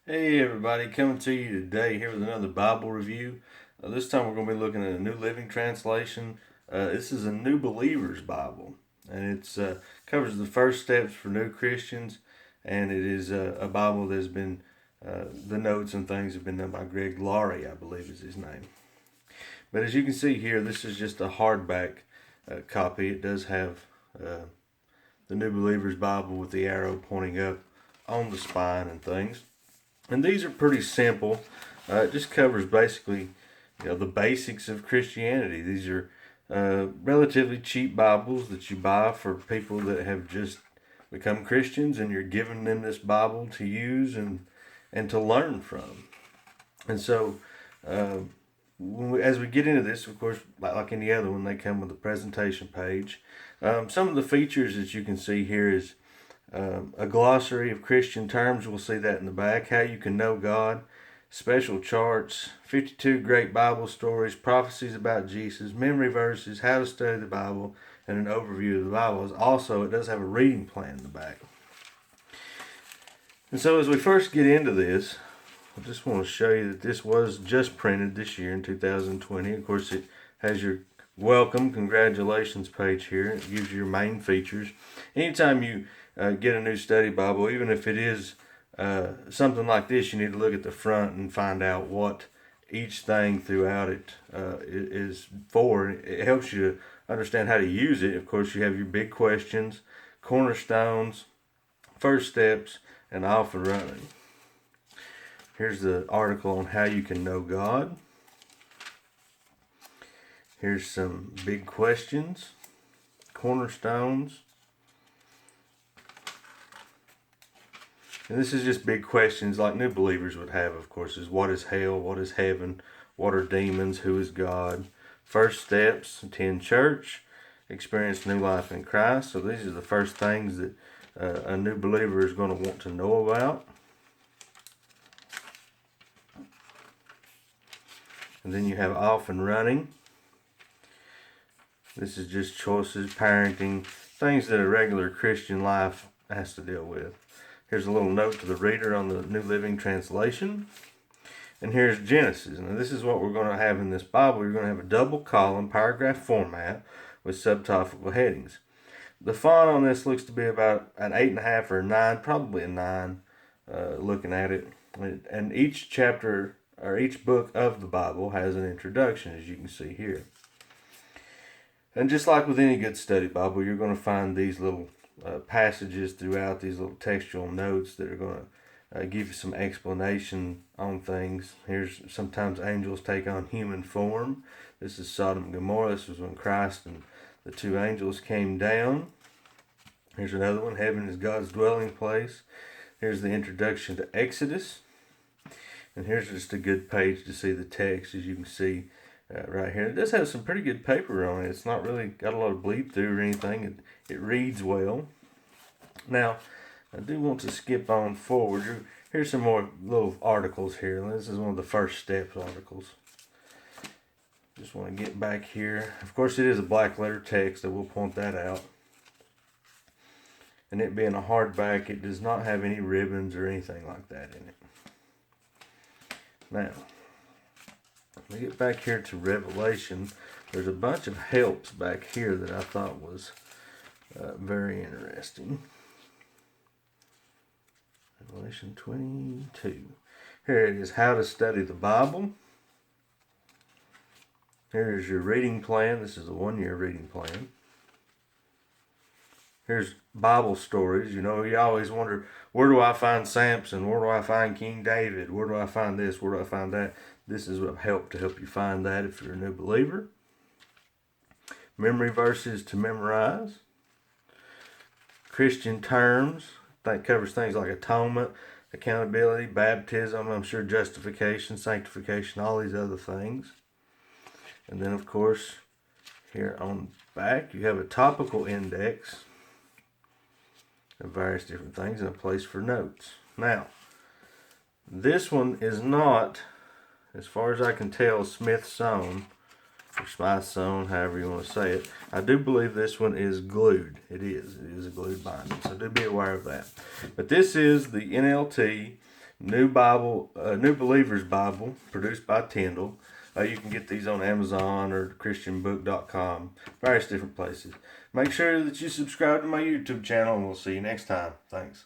Hey everybody, coming to you today here with another Bible review. This time we're going to be looking at a New Living Translation. This is a New Believers Bible, and it covers the first steps for new Christians, and it is a Bible that's been, the notes and things have been done by Greg Laurie, I believe is his name. But as you can see here, this is just a hardback copy. It does have the New Believers Bible with the arrow pointing up on the spine and things. And these are pretty simple. It just covers basically, the basics of Christianity. These are relatively cheap Bibles that you buy for people that have just become Christians, and you're giving them this Bible to use and to learn from. And so, as we get into this, of course, like any other one, they come with a presentation page. Some of the features that you can see here is a glossary of Christian terms. We'll see that in the back. How you can know God, special charts, 52 great Bible stories, prophecies about Jesus, memory verses, how to study the Bible, and an overview of the Bible. Also, it does have a reading plan in the back. And so as we first get into this, I just want to show you that this was just printed this year in 2020. Of course, it has your welcome, congratulations page here. It gives you your main features. Anytime you get a new study Bible, even if it is something like this, you need to look at the front and find out what each thing throughout it is for. It helps you to understand how to use it. Of course, you have your big questions, cornerstones, first steps, and off and running. Here's the article on how you can know God. Here's some big questions, cornerstones. And this is just big questions like new believers would have, of course, is what is hell, what is heaven, what are demons, who is God, first steps, attend church, experience new life in Christ. So these are the first things that a new believer is going to want to know about. And then you have off and running. This is just choices, parenting, things that a regular Christian life has to deal with. Here's a little note to the reader on the New Living Translation. And here's Genesis. Now this is what we're going to have in this Bible. You're going to have a double column paragraph format with subtopical headings. The font on this looks to be about an 8.5 or a 9, probably a 9 looking at it. And each chapter or each book of the Bible has an introduction, as you can see here. And just like with any good study Bible, you're going to find these little passages throughout, these little textual notes that are going to give you some explanation on things. Here's sometimes angels take on human form. This is Sodom and Gomorrah. This was when Christ and the two angels came down. Here's another one. Heaven is God's dwelling place. Here's the introduction to Exodus. And here's just a good page to see the text, as you can see right here. It does have some pretty good paper on it. It's not really got a lot of bleed through or anything. It reads well. Now, I do want to skip on forward. Here's some more little articles here. This is one of the first steps articles. Just want to get back here. Of course, it is a black letter text. I will point that out. And it being a hardback, it does not have any ribbons or anything like that in it. Now, let me get back here to Revelation. There's a bunch of helps back here that I thought was very interesting. Revelation 22. Here it is, how to study the Bible. Here's your reading plan. This is a 1-year reading plan. Here's Bible stories. You always wonder, where do I find Samson? Where do I find King David? Where do I find this? Where do I find that? This is what helped to help you find that if you're a new believer. Memory verses to memorize. Christian terms. That covers things like atonement, accountability, baptism, I'm sure justification, sanctification, all these other things. And then, of course, here on the back, you have a topical index of various different things and a place for notes. Now, this one is not, as far as I can tell, Smith-sewn, or Smith-sewn, however you want to say it. I do believe this one is glued. It is a glued binding, so do be aware of that. But this is the NLT New Believers Bible, produced by Tyndall. You can get these on Amazon or ChristianBook.com, various different places. Make sure that you subscribe to my YouTube channel, and we'll see you next time. Thanks.